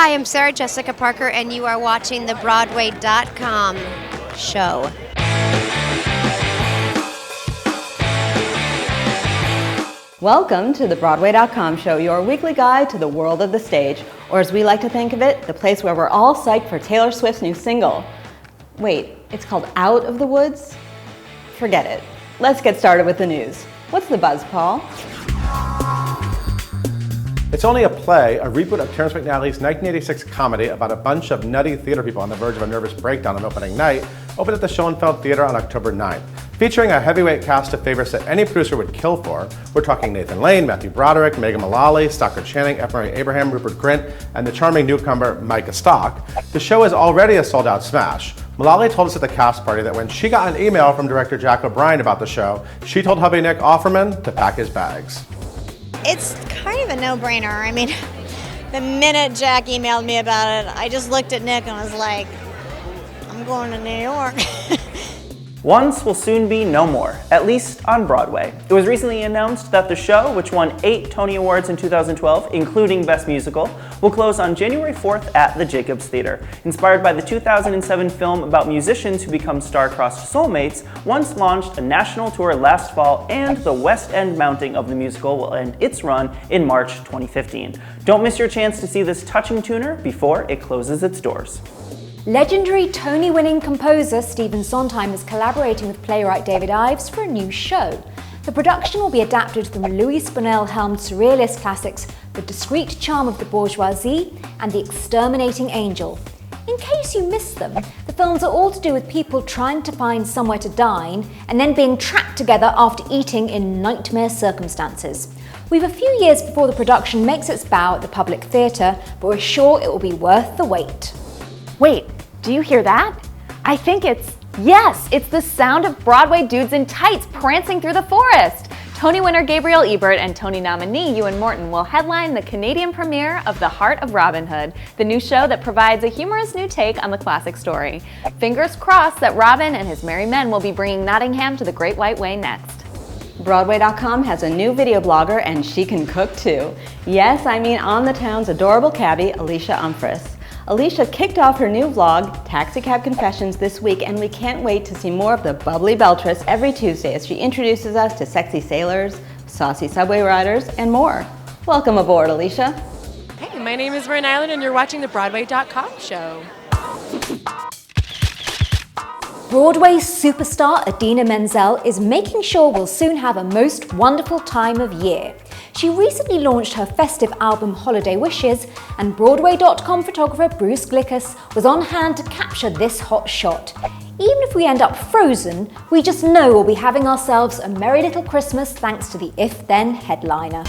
Hi, I'm Sarah Jessica Parker, and you are watching the Broadway.com show. Welcome to the Broadway.com show, your weekly guide to the world of the stage, or as we like to think of it, the place where we're all psyched for Taylor Swift's new single. Wait, it's called Out of the Woods? Forget it. Let's get started with the news. What's the buzz, Paul? It's Only a Play, a reboot of Terrence McNally's 1986 comedy about a bunch of nutty theater people on the verge of a nervous breakdown on opening night, opened at the Schoenfeld Theater on October 9th. Featuring a heavyweight cast of favorites that any producer would kill for, we're talking Nathan Lane, Matthew Broderick, Megan Mullally, Stockard Channing, F. Murray Abraham, Rupert Grint, and the charming newcomer Micah Stock. The show is already a sold-out smash. Mullally told us at the cast party that when she got an email from director Jack O'Brien about the show, she told hubby Nick Offerman to pack his bags. It's kind of a no-brainer. I mean, the minute Jack emailed me about it, I just looked at Nick and was like, I'm going to New York. Once will soon be no more, at least on Broadway. It was recently announced that the show, which won 8 Tony Awards in 2012, including Best Musical, will close on January 4th at the Jacobs Theater. Inspired by the 2007 film about musicians who become star-crossed soulmates, Once launched a national tour last fall, and the West End mounting of the musical will end its run in March 2015. Don't miss your chance to see this touching tuner before it closes its doors. Legendary Tony-winning composer Stephen Sondheim is collaborating with playwright David Ives for a new show. The production will be adapted from Louis Spinell-helmed surrealist classics The Discreet Charm of the Bourgeoisie and The Exterminating Angel. In case you missed them, the films are all to do with people trying to find somewhere to dine and then being trapped together after eating in nightmare circumstances. We've a few years before the production makes its bow at the Public Theatre, but we're sure it will be worth the wait. Wait, do you hear that? I think it's the sound of Broadway dudes in tights prancing through the forest. Tony winner Gabriel Ebert and Tony nominee Ewan Morton will headline the Canadian premiere of The Heart of Robin Hood, the new show that provides a humorous new take on the classic story. Fingers crossed that Robin and his merry men will be bringing Nottingham to the Great White Way next. Broadway.com has a new video blogger, and she can cook too. Yes, I mean on the town's adorable cabbie, Alysha Umphress. Alicia kicked off her new vlog, Taxicab Confessions, this week, and we can't wait to see more of the bubbly Beltress every Tuesday as she introduces us to sexy sailors, saucy subway riders, and more. Welcome aboard, Alicia. Hey, my name is Marin and you're watching the Broadway.com show. Broadway superstar Idina Menzel is making sure we'll soon have a most wonderful time of year. She recently launched her festive album Holiday Wishes, and Broadway.com photographer Bruce Glickus was on hand to capture this hot shot. Even if we end up frozen, we just know we'll be having ourselves a merry little Christmas thanks to the If Then headliner.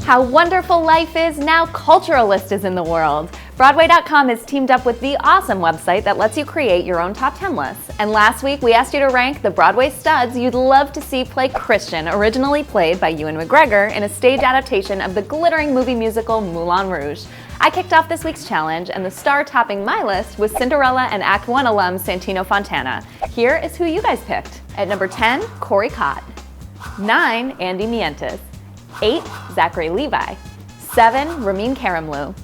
How wonderful life is now Culturalist is in the world. Broadway.com has teamed up with the awesome website that lets you create your own top 10 lists. And last week we asked you to rank the Broadway studs you'd love to see play Christian, originally played by Ewan McGregor in a stage adaptation of the glittering movie musical Moulin Rouge. I kicked off this week's challenge, and the star topping my list was Cinderella and Act 1 alum Santino Fontana. Here is who you guys picked. At number 10, Corey Cott. 9, Andy Mientus. 8, Zachary Levi. 7, Ramin Karimloo.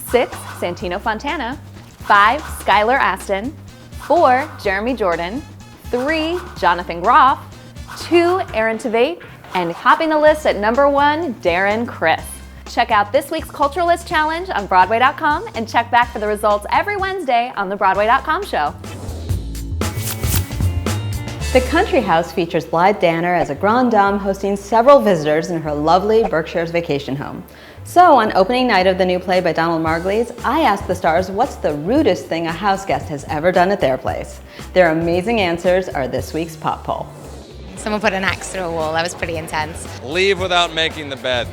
6, Santino Fontana. 5, Skylar Aston. 4, Jeremy Jordan. 3, Jonathan Groff. 2, Aaron Tveit. And topping the list at number 1, Darren Criss. Check out this week's Culturalist Challenge on Broadway.com and check back for the results every Wednesday on the Broadway.com show. The Country House features Blythe Danner as a grande dame hosting several visitors in her lovely Berkshire's vacation home. So on opening night of the new play by Donald Margulies, I asked the stars what's the rudest thing a house guest has ever done at their place. Their amazing answers are this week's pop poll. Someone put an axe through a wall. That was pretty intense. Leave without making the bed.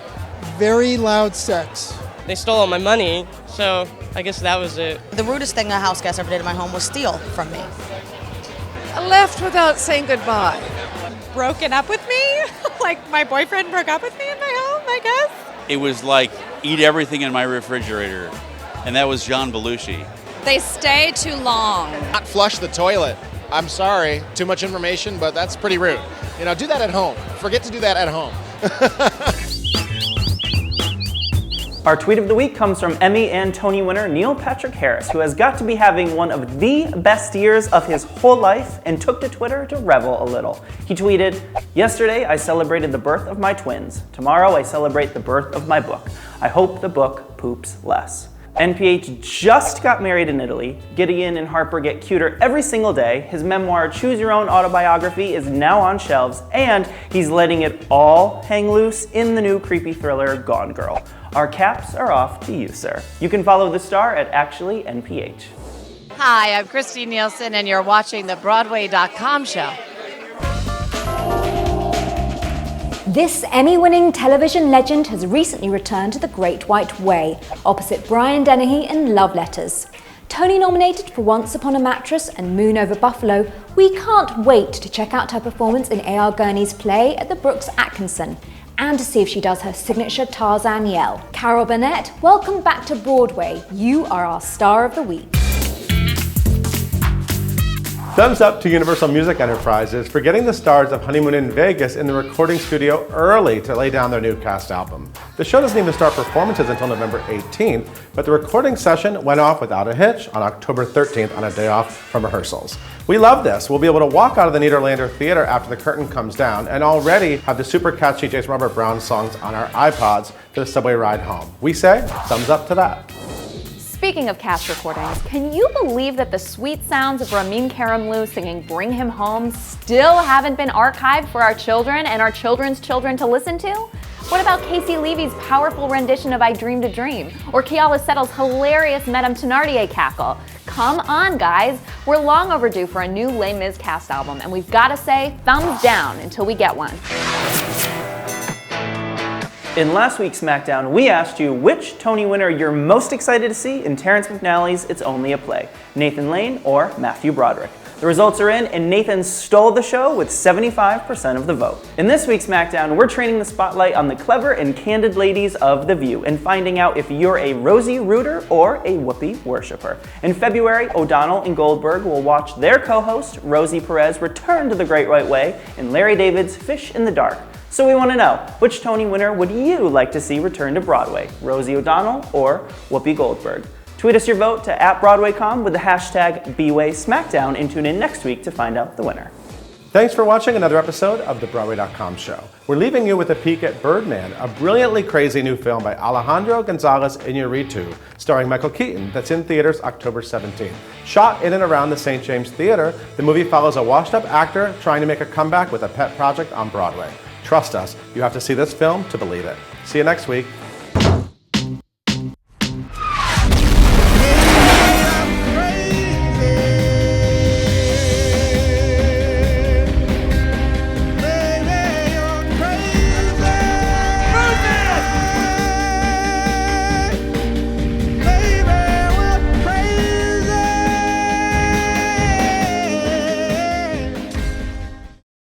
Very loud sex. They stole all my money, so I guess that was it. The rudest thing a house guest ever did in my home was steal from me. I left without saying goodbye. Broken up with me? Like my boyfriend broke up with me in my home, I guess? It was like, eat everything in my refrigerator. And that was John Belushi. They stay too long. Not flush the toilet. I'm sorry, too much information, but that's pretty rude. You know, do that at home. Forget to do that at home. Our tweet of the week comes from Emmy and Tony winner Neil Patrick Harris, who has got to be having one of the best years of his whole life and took to Twitter to revel a little. He tweeted, "Yesterday I celebrated the birth of my twins. Tomorrow I celebrate the birth of my book. I hope the book poops less." NPH just got married in Italy. Gideon and Harper get cuter every single day. His memoir, Choose Your Own Autobiography, is now on shelves, and he's letting it all hang loose in the new creepy thriller, Gone Girl. Our caps are off to you, sir. You can follow the star at @ActuallyNPH. Hi, I'm Kristine Nielsen, and you're watching the Broadway.com show. This Emmy-winning television legend has recently returned to the Great White Way, opposite Brian Dennehy in Love Letters. Tony-nominated for Once Upon a Mattress and Moon Over Buffalo, we can't wait to check out her performance in A.R. Gurney's play at the Brooks Atkinson, and to see if she does her signature Tarzan yell. Carol Burnett, welcome back to Broadway. You are our star of the week. Thumbs up to Universal Music Enterprises for getting the stars of Honeymoon in Vegas in the recording studio early to lay down their new cast album. The show doesn't even start performances until November 18th, but the recording session went off without a hitch on October 13th on a day off from rehearsals. We love this. We'll be able to walk out of the Nederlander Theater after the curtain comes down and already have the super catchy Jason Robert Brown songs on our iPods for the subway ride home. We say thumbs up to that. Speaking of cast recordings, can you believe that the sweet sounds of Ramin Karimloo singing Bring Him Home still haven't been archived for our children and our children's children to listen to? What about Casey Levy's powerful rendition of I Dreamed a Dream? Or Keala Settle's hilarious Madame Thenardier cackle? Come on, guys. We're long overdue for a new Les Mis cast album, and we've got to say thumbs down until we get one. In last week's SmackDown, we asked you which Tony winner you're most excited to see in Terrence McNally's It's Only a Play, Nathan Lane or Matthew Broderick. The results are in, and Nathan stole the show with 75% of the vote. In this week's SmackDown, we're training the spotlight on the clever and candid ladies of The View and finding out if you're a Rosie rooter or a Whoopi worshiper. In February, O'Donnell and Goldberg will watch their co-host, Rosie Perez, return to the Great White Way in Larry David's Fish in the Dark. So we want to know, which Tony winner would you like to see return to Broadway? Rosie O'Donnell or Whoopi Goldberg? Tweet us your vote to @BroadwayCom with the hashtag B'way Smackdown and tune in next week to find out the winner. Thanks for watching another episode of the Broadway.com show. We're leaving you with a peek at Birdman, a brilliantly crazy new film by Alejandro Gonzalez Iñárritu, starring Michael Keaton, that's in theaters October 17th. Shot in and around the St. James Theater, the movie follows a washed-up actor trying to make a comeback with a pet project on Broadway. Trust us, you have to see this film to believe it. See you next week.